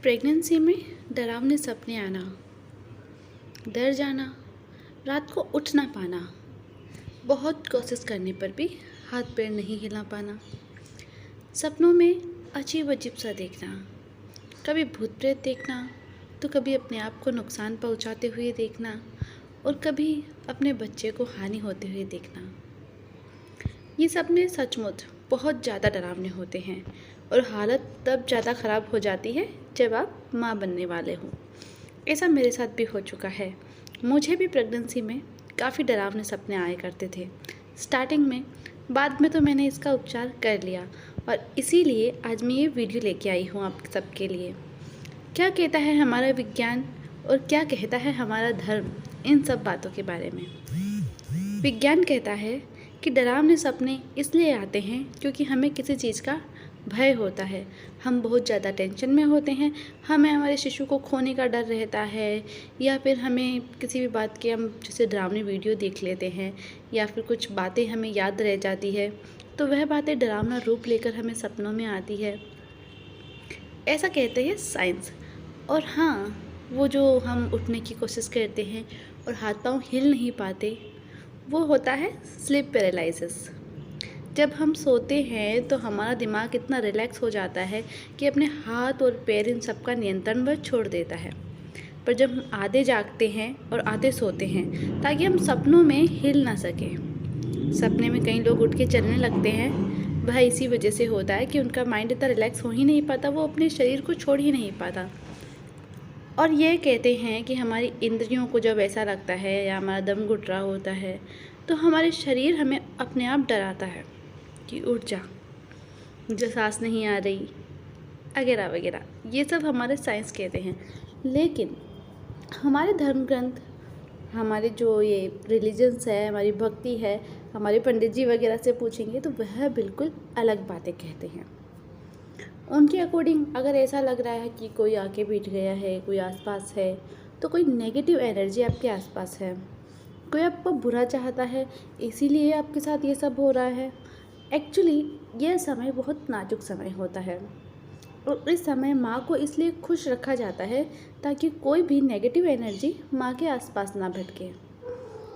Pregnancy में डरावने सपने आना, डर जाना, रात को उठ ना पाना, बहुत कोशिश करने पर भी हाथ पैर नहीं हिला पाना, सपनों में अजीब अजीब सा देखना, कभी भूत प्रेत देखना तो कभी अपने आप को नुकसान पहुंचाते हुए देखना और कभी अपने बच्चे को हानि होते हुए देखना। ये सपने सचमुच बहुत ज़्यादा डरावने होते हैं और हालत तब ज़्यादा ख़राब हो जाती है जब आप माँ बनने वाले हो। ऐसा मेरे साथ भी हो चुका है। मुझे भी प्रेगनेंसी में काफ़ी डरावने सपने आए करते थे स्टार्टिंग में। बाद में तो मैंने इसका उपचार कर लिया और इसीलिए आज मैं ये वीडियो लेके आई हूँ आप सबके लिए। क्या कहता है हमारा विज्ञान और क्या कहता है हमारा धर्म इन सब बातों के बारे में। विज्ञान कहता है कि डरावने सपने इसलिए आते हैं क्योंकि हमें किसी चीज़ का भय होता है, हम बहुत ज़्यादा टेंशन में होते हैं, हमें हमारे शिशु को खोने का डर रहता है, या फिर हमें किसी भी बात की हम जैसे डरावनी वीडियो देख लेते हैं या फिर कुछ बातें हमें याद रह जाती है तो वह बातें डरावना रूप लेकर हमें सपनों में आती है, ऐसा कहते हैं साइंस। और हाँ, वो जो हम उठने की कोशिश करते हैं और हाथ पाँव हिल नहीं पाते वो होता है स्लीप पैरालिसिस। जब हम सोते हैं तो हमारा दिमाग इतना रिलैक्स हो जाता है कि अपने हाथ और पैर इन सब का नियंत्रण वह छोड़ देता है। पर जब हम आधे जागते हैं और आधे सोते हैं ताकि हम सपनों में हिल ना सकें। सपने में कई लोग उठ के चलने लगते हैं, वह इसी वजह से होता है कि उनका माइंड इतना रिलैक्स हो ही नहीं पाता, वो अपने शरीर को छोड़ ही नहीं पाता। और ये कहते हैं कि हमारी इंद्रियों को जब ऐसा लगता है या हमारा दम घुट रहा होता है तो हमारे शरीर हमें अपने आप डराता है कि उठ जा, मुझे सांस नहीं आ रही वगैरह वगैरह। ये सब हमारे साइंस कहते हैं। लेकिन हमारे धर्म ग्रंथ, हमारे जो ये रिलीजन्स है, हमारी भक्ति है, हमारे पंडित जी वगैरह से पूछेंगे तो वह बिल्कुल अलग बातें कहते हैं। उनके अकॉर्डिंग अगर ऐसा लग रहा है कि कोई आके बैठ गया है, कोई आसपास है, तो कोई नेगेटिव एनर्जी आपके आसपास है, कोई आपको बुरा चाहता है, इसीलिए आपके साथ ये सब हो रहा है। एक्चुअली यह समय बहुत नाजुक समय होता है और इस समय माँ को इसलिए खुश रखा जाता है ताकि कोई भी नेगेटिव एनर्जी माँ के आसपास ना भटके,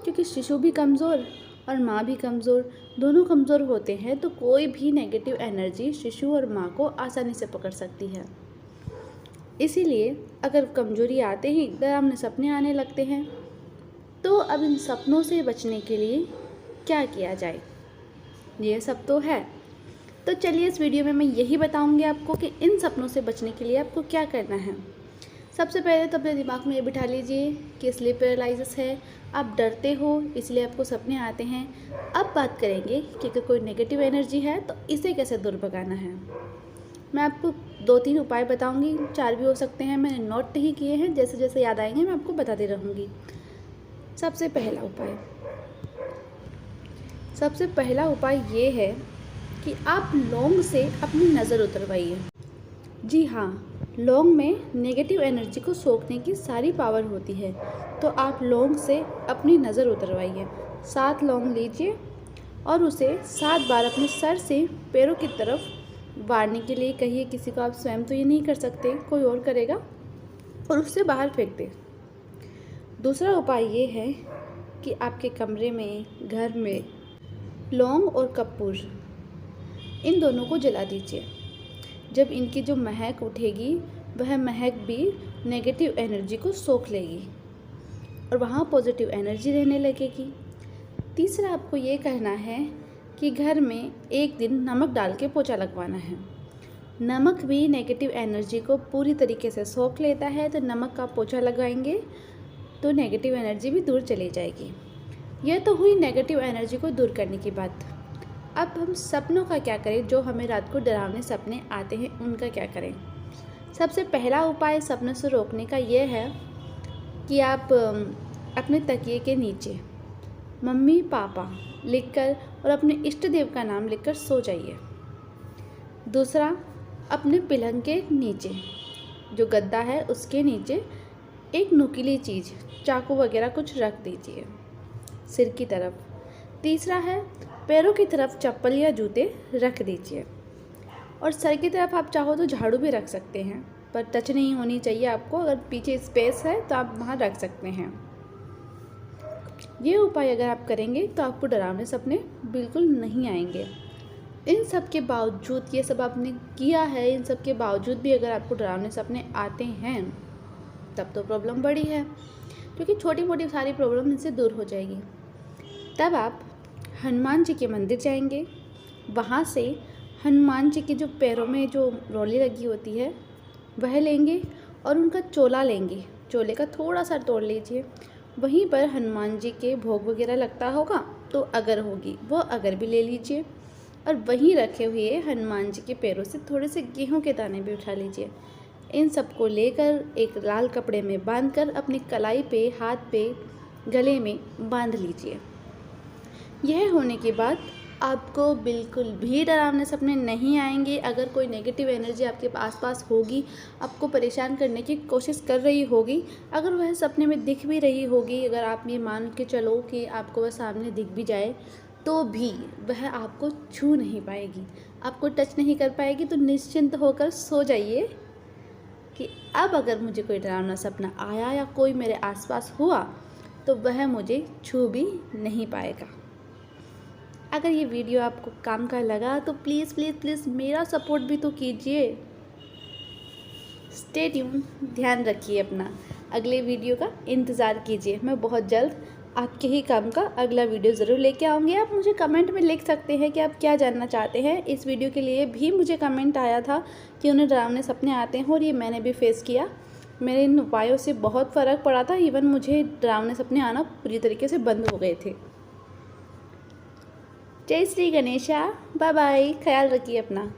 क्योंकि शिशु भी कमज़ोर और माँ भी कमज़ोर, दोनों कमज़ोर होते हैं तो कोई भी नेगेटिव एनर्जी शिशु और माँ को आसानी से पकड़ सकती है। इसीलिए अगर कमज़ोरी आते ही डरावने सपने आने लगते हैं तो अब इन सपनों से बचने के लिए क्या किया जाए, ये सब तो है। तो चलिए इस वीडियो में मैं यही बताऊंगी आपको कि इन सपनों से बचने के लिए आपको क्या करना है। सबसे पहले तो अपने दिमाग में ये बिठा लीजिए कि स्लीप पैरालिसिस है, आप डरते हो इसलिए आपको सपने आते हैं। अब बात करेंगे कि अगर कोई नेगेटिव एनर्जी है तो इसे कैसे दूर भगाना है। मैं आपको 2-3 उपाय बताऊंगी, 4 भी हो सकते हैं, मैंने नोट ही किए हैं, जैसे जैसे याद आएंगे मैं आपको बताती रहूँगी। सबसे पहला उपाय ये है कि आप लौंग से अपनी नज़र उतरवाइए। जी हाँ, लौंग में नेगेटिव एनर्जी को सोखने की सारी पावर होती है, तो आप लौंग से अपनी नज़र उतरवाइए। 7 लौंग लीजिए और उसे 7 बार अपने सर से पैरों की तरफ वारने के लिए कहिए किसी को, आप स्वयं तो ये नहीं कर सकते, कोई और करेगा, और उससे बाहर फेंक दें। दूसरा उपाय ये है कि आपके कमरे में, घर में लौंग और कपूर इन दोनों को जला दीजिए। जब इनकी जो महक उठेगी वह महक भी नेगेटिव एनर्जी को सोख लेगी और वहाँ पॉजिटिव एनर्जी रहने लगेगी। तीसरा आपको ये करना है कि घर में एक दिन नमक डाल के पोछा लगवाना है। नमक भी नेगेटिव एनर्जी को पूरी तरीके से सोख लेता है, तो नमक का पोछा लगाएंगे तो नेगेटिव एनर्जी भी दूर चली जाएगी। यह तो हुई नेगेटिव एनर्जी को दूर करने की बात। अब हम सपनों का क्या करें, जो हमें रात को डरावने सपने आते हैं उनका क्या करें। सबसे पहला उपाय सपनों से रोकने का यह है कि आप अपने तकिए के नीचे मम्मी पापा लिखकर और अपने इष्ट देव का नाम लिखकर सो जाइए। दूसरा, अपने पलंग के नीचे जो गद्दा है उसके नीचे एक नुकीली चीज़, चाकू वगैरह कुछ रख दीजिए सिर की तरफ। तीसरा है, पैरों की तरफ चप्पल या जूते रख दीजिए और सर की तरफ आप चाहो तो झाड़ू भी रख सकते हैं। पर टच नहीं होनी चाहिए आपको। अगर पीछे स्पेस है तो आप वहाँ रख सकते हैं। ये उपाय अगर आप करेंगे तो आपको डरावने सपने बिल्कुल नहीं आएंगे। इन सब के बावजूद, ये सब आपने किया है, इन सब के बावजूद भी अगर आपको डरावने सपने आते हैं तब तो प्रॉब्लम बड़ी है, क्योंकि छोटी मोटी सारी प्रॉब्लम इनसे दूर हो जाएगी। तब आप हनुमान जी के मंदिर जाएंगे, वहाँ से हनुमान जी के जो पैरों में जो रोली लगी होती है वह लेंगे और उनका चोला लेंगे, चोले का थोड़ा सा तोड़ लीजिए। वहीं पर हनुमान जी के भोग वगैरह लगता होगा तो अगर होगी वो अगर भी ले लीजिए, और वहीं रखे हुए हनुमान जी के पैरों से थोड़े से गेहूं के दाने भी उठा लीजिए। इन सबको लेकर एक लाल कपड़े में बांधकर अपनी कलाई पे, हाथ पे, गले में बांध लीजिए। यह होने के बाद आपको बिल्कुल भी डरावने सपने नहीं आएंगे। अगर कोई नेगेटिव एनर्जी आपके आसपास होगी, आपको परेशान करने की कोशिश कर रही होगी, अगर वह सपने में दिख भी रही होगी, अगर आप ये मान के चलो कि आपको वह सामने दिख भी जाए, तो भी वह आपको छू नहीं पाएगी, आपको टच नहीं कर पाएगी। तो निश्चिंत होकर सो जाइए कि अब अगर मुझे कोई डरावना सपना आया या कोई मेरे आसपास हुआ तो वह मुझे छू भी नहीं पाएगा। अगर ये वीडियो आपको काम का लगा तो प्लीज़ प्लीज़ प्लीज़ मेरा सपोर्ट भी तो कीजिए। स्टे ट्यून, ध्यान रखिए अपना, अगले वीडियो का इंतज़ार कीजिए। मैं बहुत जल्द आपके ही काम का अगला वीडियो ज़रूर लेके आऊँगी। आप मुझे कमेंट में लिख सकते हैं कि आप क्या जानना चाहते हैं। इस वीडियो के लिए भी मुझे कमेंट आया था कि उन्हें डरावने सपने आते हैं, और ये मैंने भी फेस किया। मेरे इन उपायों से बहुत फ़र्क पड़ा था, इवन मुझे डरावने सपने आना पूरी तरीके से बंद हो गए थे। जय श्री गणेशा, बाय बाय, ख्याल रखिए अपना।